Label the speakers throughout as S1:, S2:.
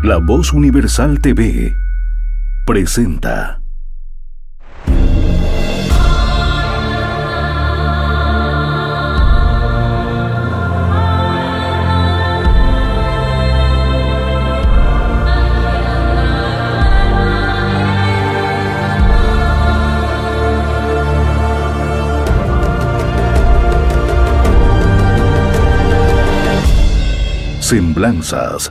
S1: La Voz Universal TV presenta Semblanzas.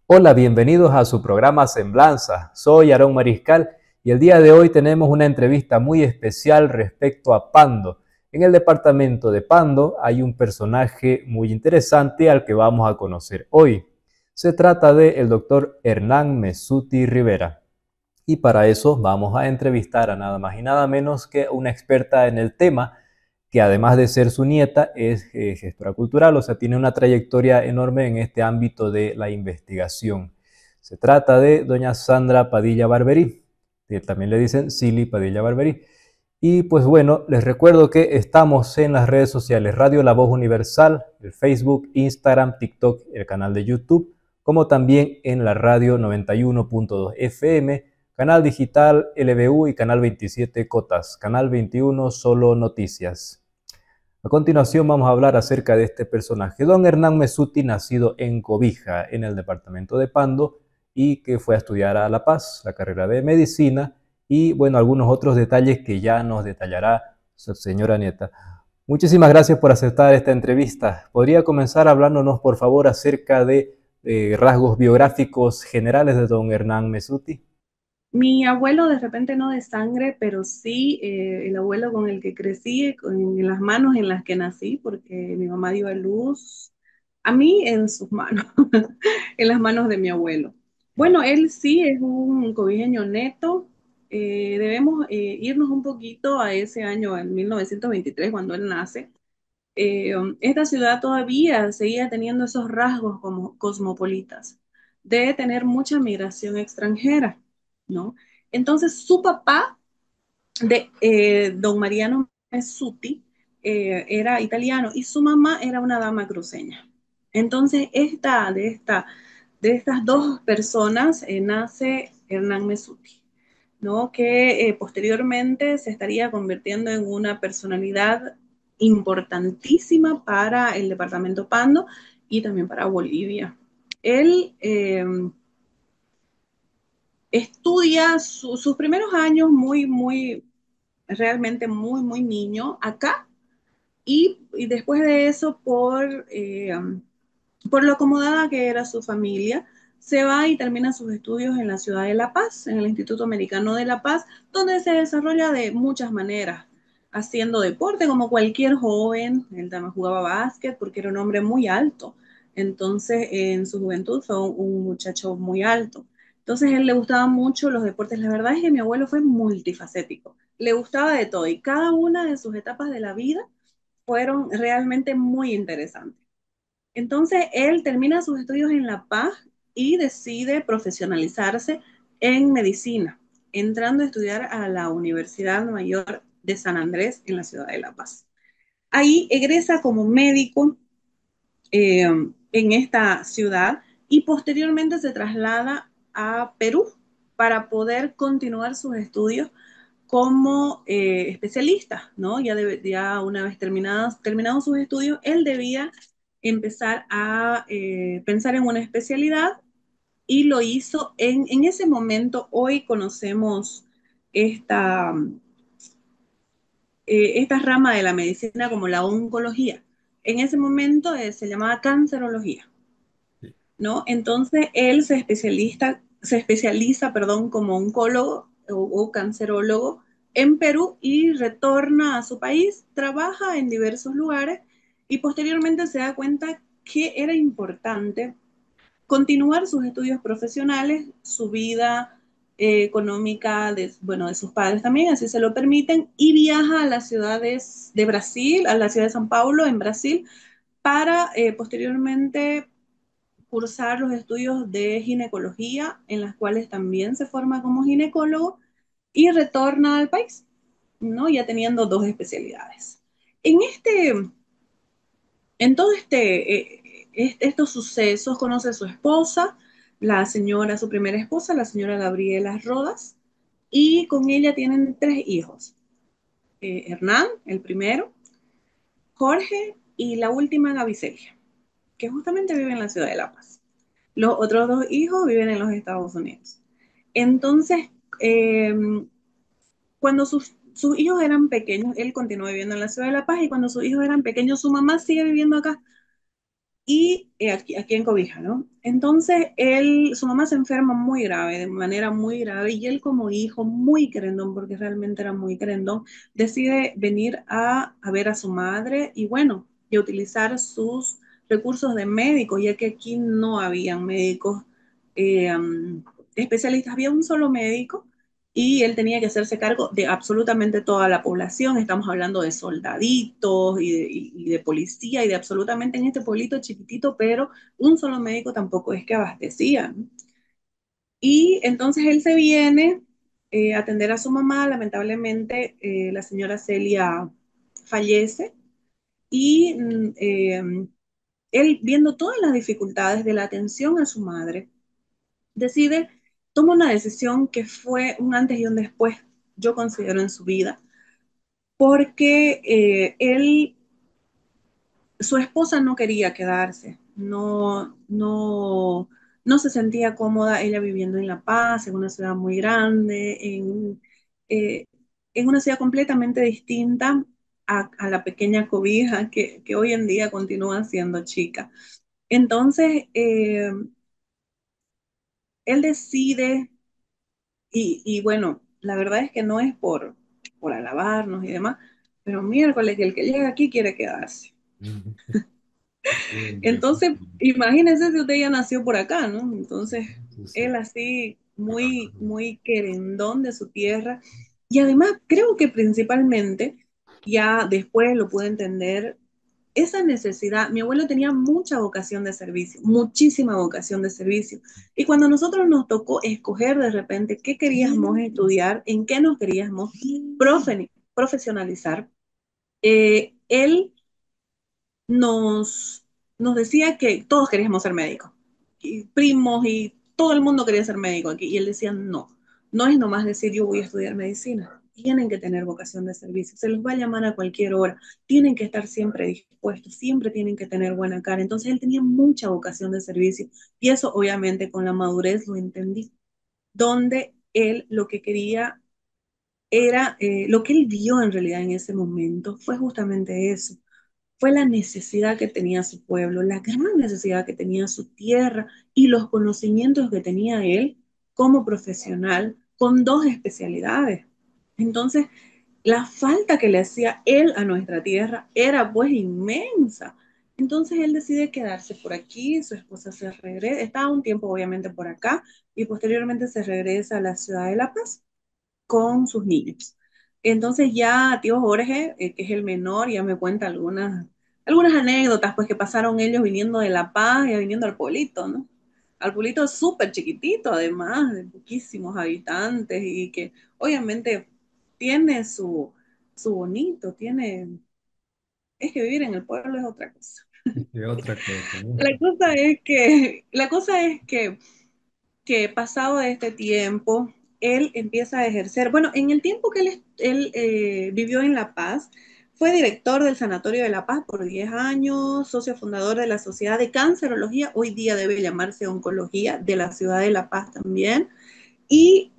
S2: Hola, bienvenidos a su programa Semblanzas. Soy Aarón Mariscal y el día de hoy tenemos una entrevista muy especial respecto a Pando. En el departamento de Pando hay un personaje muy interesante al que vamos a conocer hoy. Se trata del doctor Hernán Messuti Rivera. Y para eso vamos a entrevistar a nada más y nada menos que una experta en el tema, que además de ser su nieta, es gestora cultural, o sea, tiene una trayectoria enorme en este ámbito de la investigación. Se trata de doña Sandra Padilla Barberí, que también le dicen Silly Padilla Barberí. Y pues bueno, les recuerdo que estamos en las redes sociales Radio La Voz Universal, el Facebook, Instagram, TikTok, el canal de YouTube, como también en la radio 91.2 FM, canal digital LBU y canal 27 Cotas, canal 21 Solo Noticias. A continuación vamos a hablar acerca de este personaje, don Hernán Messuti, nacido en Cobija, en el departamento de Pando, y que fue a estudiar a La Paz, la carrera de medicina, y bueno, algunos otros detalles que ya nos detallará su señora nieta. Muchísimas gracias por aceptar esta entrevista. ¿Podría comenzar hablándonos, por favor, acerca de rasgos biográficos generales de don Hernán Messuti?
S3: Mi abuelo de repente no de sangre, pero sí el abuelo con el que crecí, en las manos en las que nací, porque mi mamá dio a luz a mí en sus manos, en las manos de mi abuelo. Bueno, él sí es un cobijeño neto. Debemos irnos un poquito a ese año, en 1923, cuando él nace. Esta ciudad todavía seguía teniendo esos rasgos como cosmopolitas, de tener mucha migración extranjera, ¿no? Entonces, su papá, don Mariano Messuti, era italiano y su mamá era una dama cruceña. Entonces, de estas dos personas nace Hernán Messuti, ¿no? Que posteriormente se estaría convirtiendo en una personalidad importantísima para el departamento Pando y también para Bolivia. Él estudia sus primeros años realmente muy niño acá y después de eso por lo acomodada que era su familia, se va y termina sus estudios en la ciudad de La Paz, en el Instituto Americano de La Paz, donde se desarrolla de muchas maneras, haciendo deporte como cualquier joven. Él también jugaba básquet porque era un hombre muy alto. Entonces, en su juventud fue un muchacho muy alto. Entonces, a él le gustaban mucho los deportes. La verdad es que mi abuelo fue multifacético. Le gustaba de todo y cada una de sus etapas de la vida fueron realmente muy interesantes. Entonces, él termina sus estudios en La Paz y decide profesionalizarse en medicina, entrando a estudiar a la Universidad Mayor de San Andrés en la ciudad de La Paz. Ahí egresa como médico en esta ciudad y posteriormente se traslada a Perú para poder continuar sus estudios como especialista, ¿no? Ya una vez terminados sus estudios, él debía empezar a pensar en una especialidad y lo hizo en ese momento. Hoy conocemos esta, esta rama de la medicina como la oncología. En ese momento se llamaba cancerología, ¿no? Entonces él se especializa, perdón, como oncólogo o cancerólogo en Perú y retorna a su país, trabaja en diversos lugares y posteriormente se da cuenta que era importante continuar sus estudios profesionales, su vida económica bueno, de sus padres también, así se lo permiten, y viaja a las ciudades de Brasil, a la ciudad de San Paulo, en Brasil, para posteriormente cursar los estudios de ginecología, en las cuales también se forma como ginecólogo y retorna al país, ¿no? Ya teniendo dos especialidades. En este En todo estos sucesos conoce a su esposa, la señora, su primera esposa, la señora Gabriela Rodas, y con ella tienen tres hijos. Hernán, el primero, Jorge y la última Gavicelia, que justamente vive en la ciudad de La Paz. Los otros dos hijos viven en los Estados Unidos. Entonces, eh, cuando sus hijos eran pequeños, él continuó viviendo en la ciudad de La Paz y cuando sus hijos eran pequeños, su mamá sigue viviendo acá y aquí en Cobija, ¿no? Entonces, su mamá se enferma muy grave, de manera muy grave, y él como hijo, muy querendón, porque realmente era muy querendón, decide venir a ver a su madre y bueno, y utilizar sus recursos de médico, ya que aquí no habían médicos especialistas, había un solo médico y él tenía que hacerse cargo de absolutamente toda la población. Estamos hablando de soldaditos y de policía y de absolutamente en este pueblito chiquitito, pero un solo médico tampoco es que abastecía, ¿no? Y entonces él se viene a atender a su mamá. Lamentablemente, la señora Celia fallece y él, viendo todas las dificultades de la atención a su madre, decide, toma una decisión que fue un antes y un después, yo considero, en su vida, porque su esposa no quería quedarse, no se sentía cómoda ella viviendo en La Paz, en una ciudad muy grande, eh, en una ciudad completamente distinta a la pequeña Cobija que hoy en día continúa siendo chica. Entonces, él decide. Y bueno, la verdad es que no es por alabarnos y demás, pero miércoles que el que llega aquí quiere quedarse. Entonces, imagínense si usted ya nació por acá, ¿no? Entonces,
S2: Sí, sí.
S3: él así, muy, muy querendón de su tierra. Y además, creo que principalmente, ya después lo pude entender, esa necesidad, mi abuelo tenía mucha vocación de servicio, muchísima vocación de servicio. Y cuando a nosotros nos tocó escoger de repente qué queríamos estudiar, en qué nos queríamos profesionalizar, él nos, nos decía que todos queríamos ser médicos, y primos y todo el mundo quería ser médico aquí. Y él decía, no, no es nomás decir yo voy a estudiar medicina. Tienen que tener vocación de servicio, se los va a llamar a cualquier hora, tienen que estar siempre dispuestos, siempre tienen que tener buena cara. Entonces él tenía mucha vocación de servicio y eso obviamente con la madurez lo entendí, donde él lo que quería era, lo que él vio en realidad en ese momento fue justamente eso, fue la necesidad que tenía su pueblo, la gran necesidad que tenía su tierra y los conocimientos que tenía él como profesional con dos especialidades. Entonces, la falta que le hacía él a nuestra tierra era pues inmensa. Entonces él decide quedarse por aquí, su esposa se regresa, está un tiempo obviamente por acá y posteriormente se regresa a la ciudad de La Paz con sus niños. Entonces ya tío Jorge, que es el menor, ya me cuenta algunas anécdotas pues que pasaron ellos viniendo de La Paz y viniendo al pueblito, ¿no? Al pueblito súper chiquitito, además, de poquísimos habitantes y que obviamente tiene su bonito, es que vivir en el pueblo es otra cosa.
S2: Y otra cosa, ¿no?
S3: La cosa es que pasado este tiempo, él empieza a ejercer, bueno, en el tiempo que él vivió en La Paz, fue director del Sanatorio de La Paz por 10 años, socio fundador de la Sociedad de Cancerología, hoy día debe llamarse Oncología, de la ciudad de La Paz también, y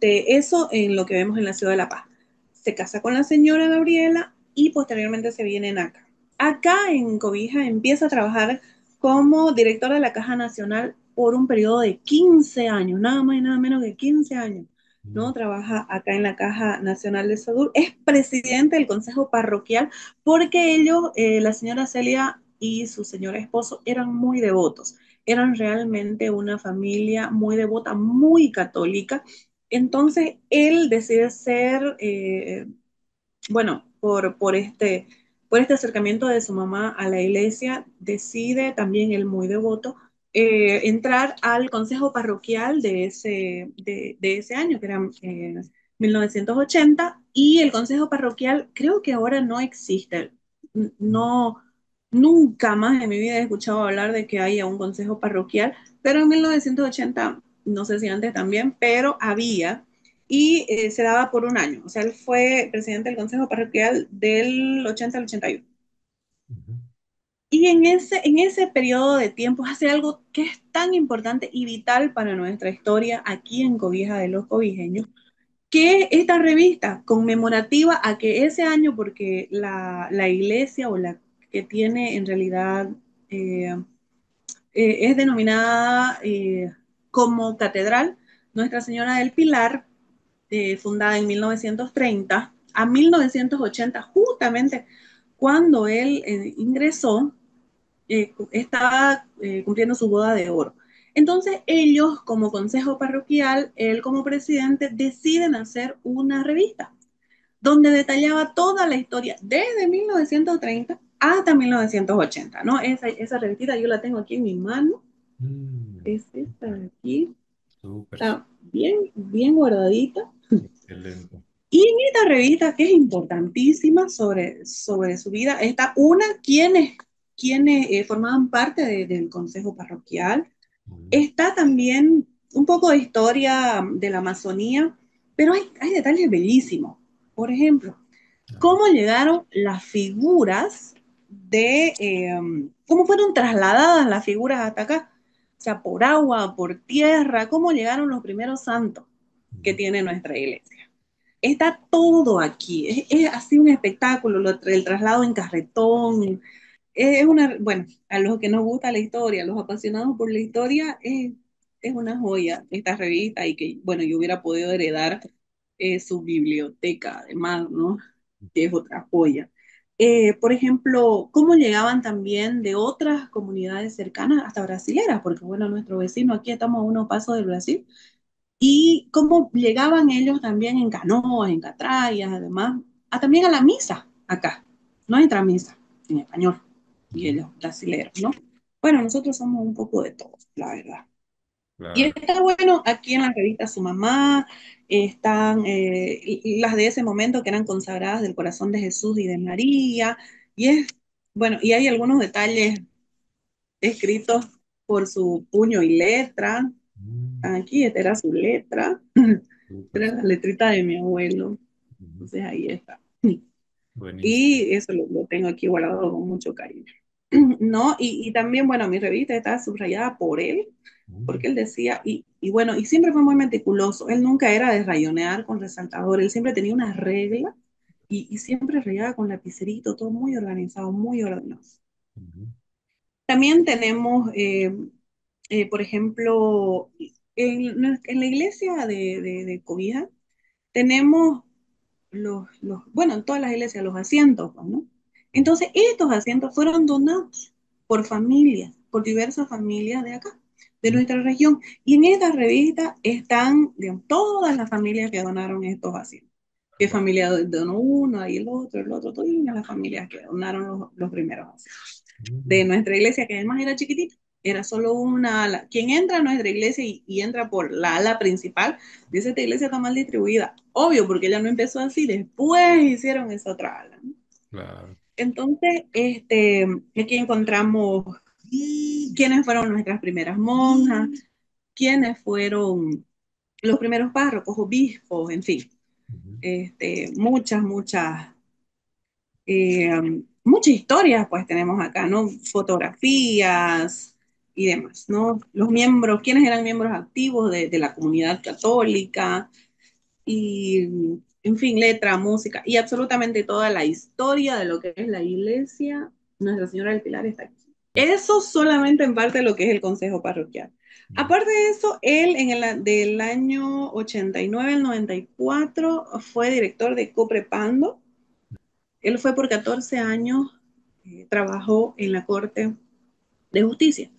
S3: eso en lo que vemos en la ciudad de La Paz. Se casa con la señora Gabriela y posteriormente se vienen acá. Acá en Cobija empieza a trabajar como director de la Caja Nacional por un periodo de 15 años, nada más y nada menos que 15 años. ¿No? Trabaja acá en la Caja Nacional de Salud, es presidente del Consejo Parroquial porque ellos, la señora Celia y su señor esposo, eran muy devotos, eran realmente una familia muy devota, muy católica. Entonces él decide ser, bueno, por este acercamiento de su mamá a la iglesia, decide también él muy devoto entrar al consejo parroquial de ese año, que era 1980, y el consejo parroquial creo que ahora no existe. No, nunca más en mi vida he escuchado hablar de que haya un consejo parroquial, pero en 1980, no sé si antes también, pero había y se daba por un año. O sea, él fue presidente del consejo parroquial del 80 al 81.
S2: Ujú.
S3: Y en ese periodo de tiempo hace algo que es tan importante y vital para nuestra historia aquí en Cobija de los Cobijeños, que es esta revista conmemorativa a que ese año, porque la iglesia o la que tiene en realidad eh, es denominada como Catedral Nuestra Señora del Pilar, fundada en 1930 a 1980, justamente cuando él ingresó, estaba cumpliendo su boda de oro. Entonces ellos, como consejo parroquial, él como presidente, deciden hacer una revista donde detallaba toda la historia desde 1930 hasta 1980, ¿no? Esa revistita yo la tengo aquí en mi mano,
S2: Mm,
S3: es esta de aquí,
S2: súper,
S3: está bien, bien guardadita.
S2: excelente.
S3: Y en esta revista, que es importantísima sobre su vida, está una, quienes formaban parte del consejo parroquial.
S2: Ujú.
S3: Está también un poco de historia de la Amazonía, pero hay detalles bellísimos. Por ejemplo,
S2: Ah,
S3: cómo llegaron las figuras cómo fueron trasladadas las figuras hasta acá. O sea, por agua, por tierra, cómo llegaron los primeros santos que
S2: ujú.
S3: tiene nuestra iglesia. Está todo aquí. Es así un espectáculo, el traslado en carretón. Bueno, a los que nos gusta la historia, a los apasionados por la historia, es una joya esta revista y que, bueno, yo hubiera podido heredar su biblioteca, además, ¿no? Que es otra joya. Por ejemplo, cómo llegaban también de otras comunidades cercanas hasta brasileras, porque bueno, nuestro vecino aquí estamos a unos pasos del Brasil, y cómo llegaban ellos también en canoas, en catrallas, además, también a la misa acá, no entra misa en español, y
S2: Ujú.
S3: ellos brasileros, ¿no? Bueno, nosotros somos un poco de todo, la verdad. Y
S2: Claro.
S3: está bueno, aquí en la revista Su Mamá están las de ese momento que eran consagradas del corazón de Jesús y de María. Y bueno, y hay algunos detalles escritos por su puño y letra.
S2: Mm,
S3: Aquí, esta era su letra.
S2: súper.
S3: Era la letrita de mi abuelo.
S2: Ujú.
S3: Entonces ahí está.
S2: Buenísimo.
S3: Y eso lo tengo aquí guardado con mucho cariño. ¿No? Y también, bueno, mi revista está subrayada por él,
S2: Mm,
S3: porque él decía, y bueno, y siempre fue muy meticuloso, él nunca era de rayonear con resaltador, él siempre tenía una regla y siempre rayaba con lapicerito, todo muy organizado, muy ordenado.
S2: ujú.
S3: También tenemos, por ejemplo, en la iglesia de Cobija, tenemos bueno, en todas las iglesias, los asientos, pues, ¿no? Entonces, estos asientos fueron donados por familias, por diversas familias de acá, de
S2: Mm,
S3: nuestra región. Y en esta revista están, digamos, todas las familias que donaron estos asientos. ¿Qué
S2: va-
S3: familia donó uno, ahí el otro, todas las familias que donaron los primeros asientos de
S2: mm,
S3: nuestra iglesia, que además era chiquitita, era solo una ala. Quien entra a nuestra iglesia y entra por la ala principal, dice esta iglesia está mal distribuida. Obvio, porque ella no empezó así, después hicieron esa otra ala, ¿no?
S2: claro.
S3: Entonces, aquí encontramos quiénes fueron nuestras primeras monjas, quiénes fueron los primeros párrocos, obispos, en fin,
S2: Ujú.
S3: muchas muchas historias pues tenemos acá, ¿no? Fotografías y demás, ¿no? Los miembros, quiénes eran miembros activos de la comunidad católica y, en fin, letra, música y absolutamente toda la historia de lo que es la iglesia, Nuestra Señora del Pilar está aquí. Eso solamente en parte de lo que es el consejo parroquial.
S2: Ujú.
S3: Aparte de eso, él del año 89 al 94 fue director de Coprepando. Él fue por 14 años, trabajó en la Corte de Justicia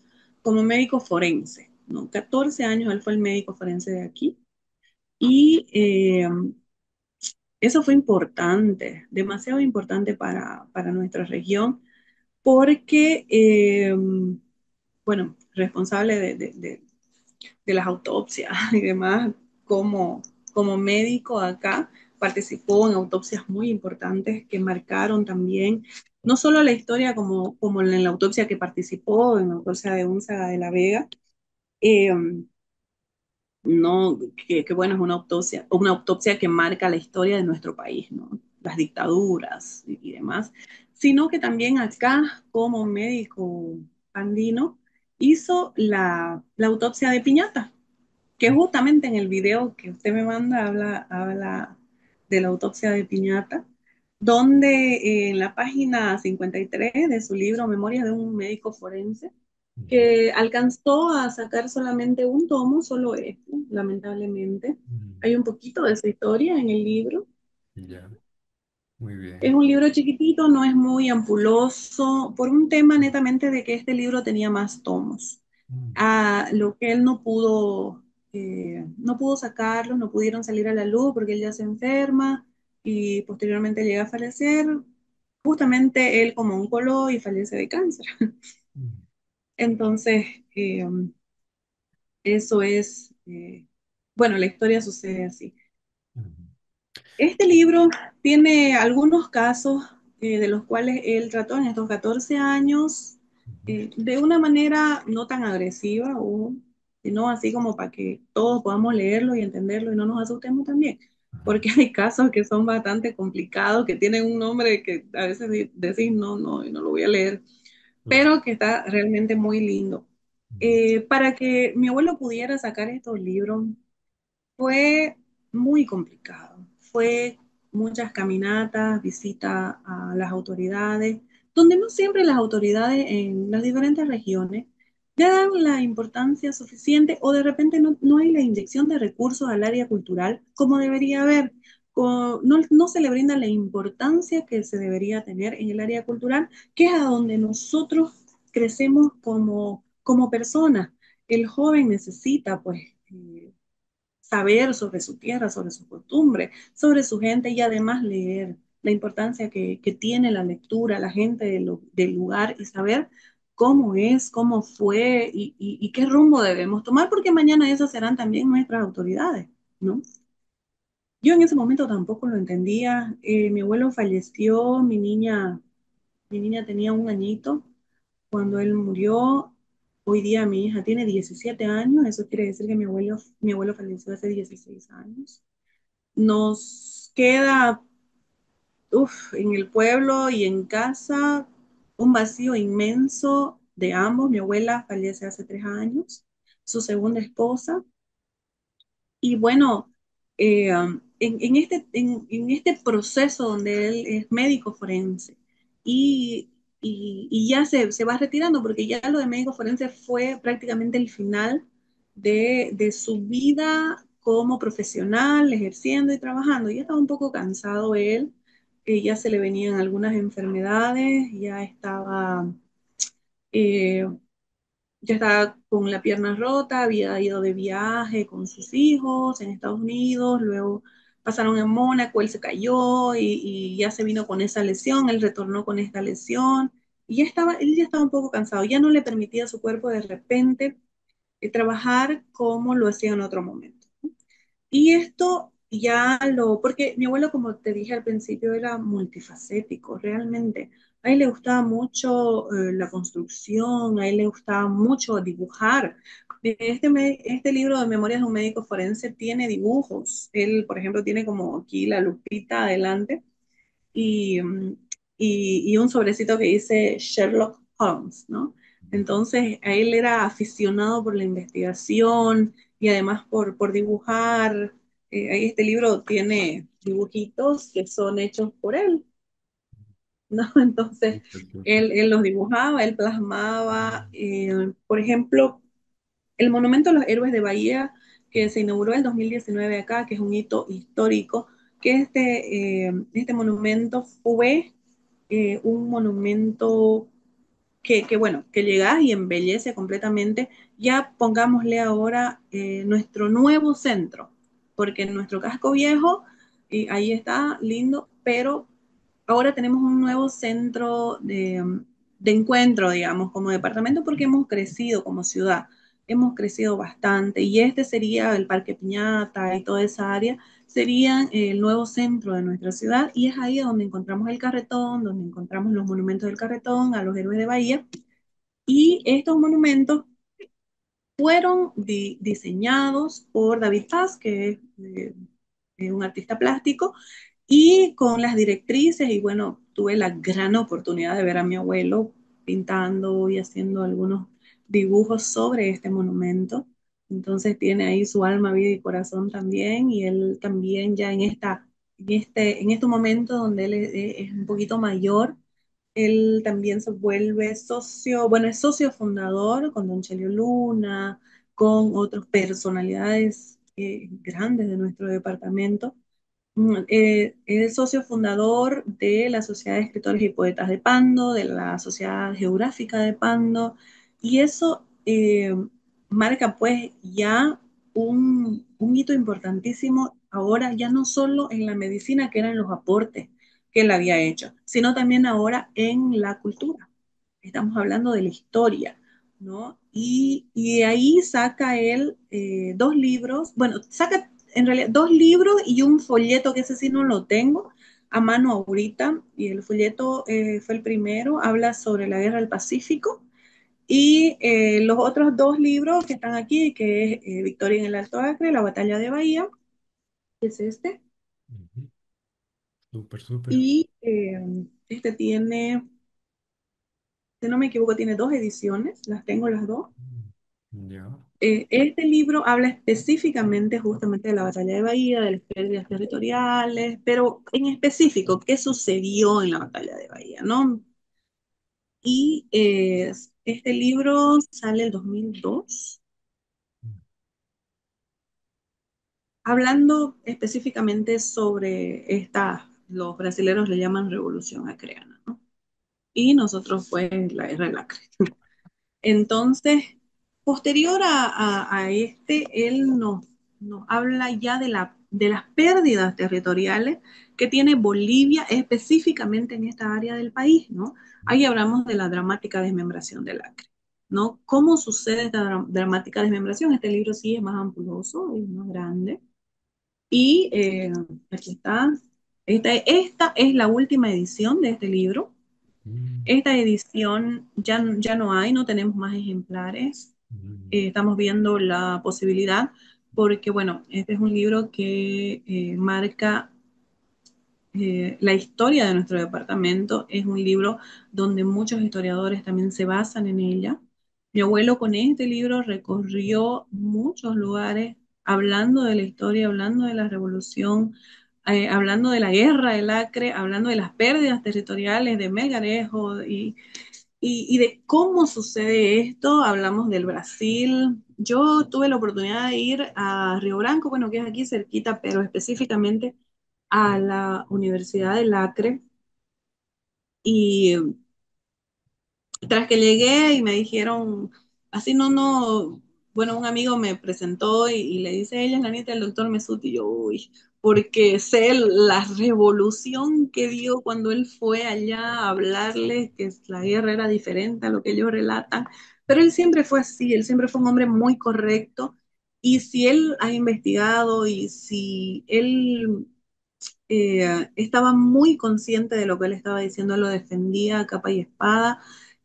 S3: como médico forense, ¿no? 14 años él fue el médico forense de aquí y eso fue importante, demasiado importante para nuestra región porque, bueno, responsable de las autopsias y demás, como médico acá, participó en autopsias muy importantes que marcaron también no solo la historia como en la autopsia que participó, en la autopsia de Únzaga de la Vega, eh, no, que bueno, es una autopsia que marca la historia de nuestro país, ¿no? Las dictaduras y demás, sino que también acá, como médico andino, hizo la autopsia de Piñata, que justamente en el video que usted me manda habla de la autopsia de Piñata, donde en la página 53 de su libro Memorias de un médico forense,
S2: Ujú,
S3: que alcanzó a sacar solamente un tomo, solo este, lamentablemente.
S2: ujú.
S3: Hay un poquito de esa historia en el libro.
S2: Ya, muy
S3: Es
S2: bien.
S3: un libro chiquitito, no es muy ampuloso, por un tema netamente de que este libro tenía más tomos.
S2: Mm,
S3: A lo que él no pudo sacarlo, no pudieron salir a la luz porque él ya se enferma y posteriormente llega a fallecer, justamente él como oncólogo y fallece de cáncer.
S2: mm,
S3: Entonces, eso es, bueno, la historia sucede así.
S2: ujú,
S3: Este libro tiene algunos casos de los cuales él trató en estos 14 años
S2: ujú,
S3: de una manera no tan agresiva, sino así como para que todos podamos leerlo y entenderlo y no nos asustemos también,
S2: ajá,
S3: porque hay casos que son bastante complicados, que tienen un nombre que a veces decís no, no, y no lo voy a leer,
S2: claro.
S3: pero que está realmente muy lindo.
S2: Mm,
S3: Para que mi abuelo pudiera sacar estos libros, fue muy complicado. Fue muchas caminatas, visita a las autoridades, donde no siempre las autoridades en las diferentes regiones le dan la importancia suficiente o de repente no hay la inyección de recursos al área cultural como debería haber. No se le brinda la importancia que se debería tener en el área cultural, que es a donde nosotros crecemos como personas. El joven necesita, pues, saber sobre su tierra, sobre su costumbre, sobre su gente y además leer la importancia que tiene la lectura, la gente del lugar y saber cómo es, cómo fue y qué rumbo debemos tomar, porque mañana esas serán también nuestras autoridades, ¿no? Yo en ese momento tampoco lo entendía. Mi abuelo falleció, mi niña tenía un añito cuando él murió. Hoy día mi hija tiene 17 años, eso quiere decir que mi abuelo falleció hace 16 años. Nos queda, en el pueblo y en casa un vacío inmenso de ambos. Mi abuela fallece hace 3 años, su segunda esposa, y bueno, en este proceso donde él es médico forense y, y ya se va retirando, porque ya lo de médico forense fue prácticamente el final de su vida como profesional, ejerciendo y trabajando. Ya estaba un poco cansado él, ya se le venían algunas enfermedades, eh, ya estaba con la pierna rota, había ido de viaje con sus hijos en Estados Unidos, luego pasaron en Mónaco, él se cayó y ya se vino con esa lesión, él retornó con esta lesión y él ya estaba un poco cansado, ya no le permitía a su cuerpo de repente trabajar como lo hacía en otro momento. Y esto porque mi abuelo, como te dije al principio, era multifacético, realmente. A él le gustaba mucho la construcción, a él le gustaba mucho dibujar. Este libro de Memorias de un médico forense tiene dibujos. Él, por ejemplo, tiene como aquí la lupita adelante y, y un sobrecito que dice Sherlock Holmes, ¿no? Entonces, a él era aficionado por la investigación y además por dibujar. Ahí este libro tiene dibujitos que son hechos por él, ¿no? Entonces, él los dibujaba, él plasmaba, por ejemplo, el Monumento a los Héroes de Bahía, que se inauguró en 2019 acá, que es un hito histórico, que este monumento fue un monumento bueno, que llegás y embellece completamente. Ya pongámosle ahora nuestro nuevo centro, porque en nuestro casco viejo, ahí está lindo, pero ahora tenemos un nuevo centro de encuentro, digamos, como departamento, porque hemos crecido como ciudad, hemos crecido bastante, y este sería el Parque Piñata y toda esa área, serían el nuevo centro de nuestra ciudad, y es ahí donde encontramos el carretón, donde encontramos los monumentos del carretón, a los héroes de Bahía, y estos monumentos fueron diseñados por David Paz, que es un artista plástico, y con las directrices, y bueno, tuve la gran oportunidad de ver a mi abuelo pintando y haciendo algunos dibujos sobre este monumento. Entonces tiene ahí su alma, vida y corazón también, y él también ya en este momento donde él es un poquito mayor, él también se vuelve socio, bueno, es socio fundador con Don Chelio Luna, con otras personalidades grandes de nuestro departamento. Es socio fundador de la Sociedad de Escritores y Poetas de Pando, de la Sociedad Geográfica de Pando, y eso marca pues ya un hito importantísimo ahora, ya no solo en la medicina, que eran los aportes que él había hecho, sino también ahora en la cultura. Estamos hablando de la historia, ¿no? Y de ahí saca él dos libros, bueno, saca en realidad dos libros y un folleto, que ese sí no lo tengo a mano ahorita, y el folleto fue el primero, habla sobre la guerra del Pacífico, y los otros dos libros que están aquí, que es Victoria en el Alto Acre, la batalla de Bahía, que es este,
S2: Ujú. Súper, súper.
S3: y este tiene, si no me equivoco, tiene dos ediciones, las tengo las dos.
S2: Ya.
S3: Este libro habla específicamente justamente de la batalla de Bahía, de las pérdidas territoriales, pero en específico, qué sucedió en la batalla de Bahía, ¿no? Y este libro sale el 2002, hablando específicamente sobre esta, los brasileños le llaman revolución acreana, ¿no? Y nosotros fue la guerra del Acre. Entonces, posterior a este, él nos habla ya de las pérdidas territoriales que tiene Bolivia específicamente en esta área del país, ¿no? Ahí hablamos de la dramática desmembración del Acre, ¿no? ¿Cómo sucede esta dramática desmembración? Este libro sí es más ampuloso, es más grande. Y aquí está. Esta es la última edición de este libro.
S2: Mm,
S3: Esta edición ya no hay, no tenemos más ejemplares.
S2: mm,
S3: Estamos viendo la posibilidad porque, bueno, este es un libro que marca la historia de nuestro departamento. Es un libro donde muchos historiadores también se basan en ella. Mi abuelo con este libro recorrió muchos lugares hablando de la historia, hablando de la revolución, hablando de la guerra del Acre, hablando de las pérdidas territoriales de Melgarejo y de cómo sucede esto. Hablamos del Brasil. Yo tuve la oportunidad de ir a Río Branco, bueno, que es aquí cerquita, pero específicamente a la Universidad del Acre. Y tras que llegué y me dijeron, así no, bueno, un amigo me presentó y le dice, ella es la nieta del doctor Mesut, y yo, uy, porque sé la revolución que dio cuando él fue allá a hablarles que la guerra era diferente a lo que ellos relatan, pero él siempre fue así, él siempre fue un hombre muy correcto, y si él ha investigado y si él estaba muy consciente de lo que él estaba diciendo, lo defendía a capa y espada,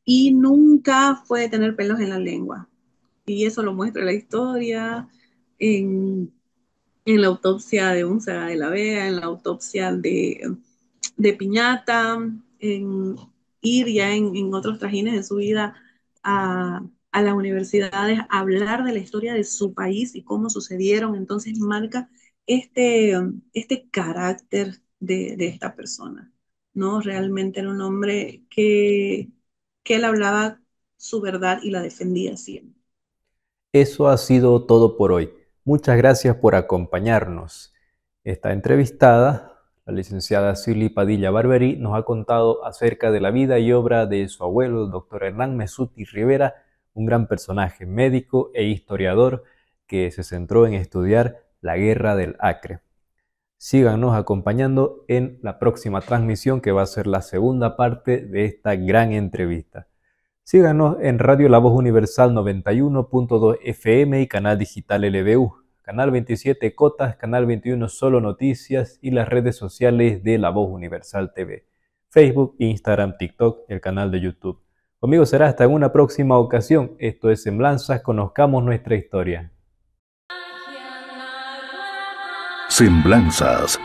S3: y nunca fue de tener pelos en la lengua. Y eso lo muestra la historia en, en la autopsia de Úrsula de la Vega, en la autopsia de Piñata, en ir ya en otros trajines de su vida a las universidades a hablar de la historia de su país y cómo sucedieron. Entonces marca este carácter de esta persona, ¿no? Realmente era un hombre que él hablaba su verdad y la defendía siempre.
S2: Eso ha sido todo por hoy. Muchas gracias por acompañarnos. Esta entrevistada, la licenciada Silly Padilla Barberí, nos ha contado acerca de la vida y obra de su abuelo, el doctor Hernán Mesuti Rivera, un gran personaje médico e historiador que se centró en estudiar la guerra del Acre. Síganos acompañando en la próxima transmisión, que va a ser la segunda parte de esta gran entrevista. Síganos en Radio La Voz Universal 91.2 FM y Canal Digital LBU, Canal 27 Cotas, Canal 21 Solo Noticias y las redes sociales de La Voz Universal TV, Facebook, Instagram, TikTok y el canal de YouTube. Conmigo será hasta en una próxima ocasión. Esto es Semblanzas, conozcamos nuestra historia.
S1: Semblanzas.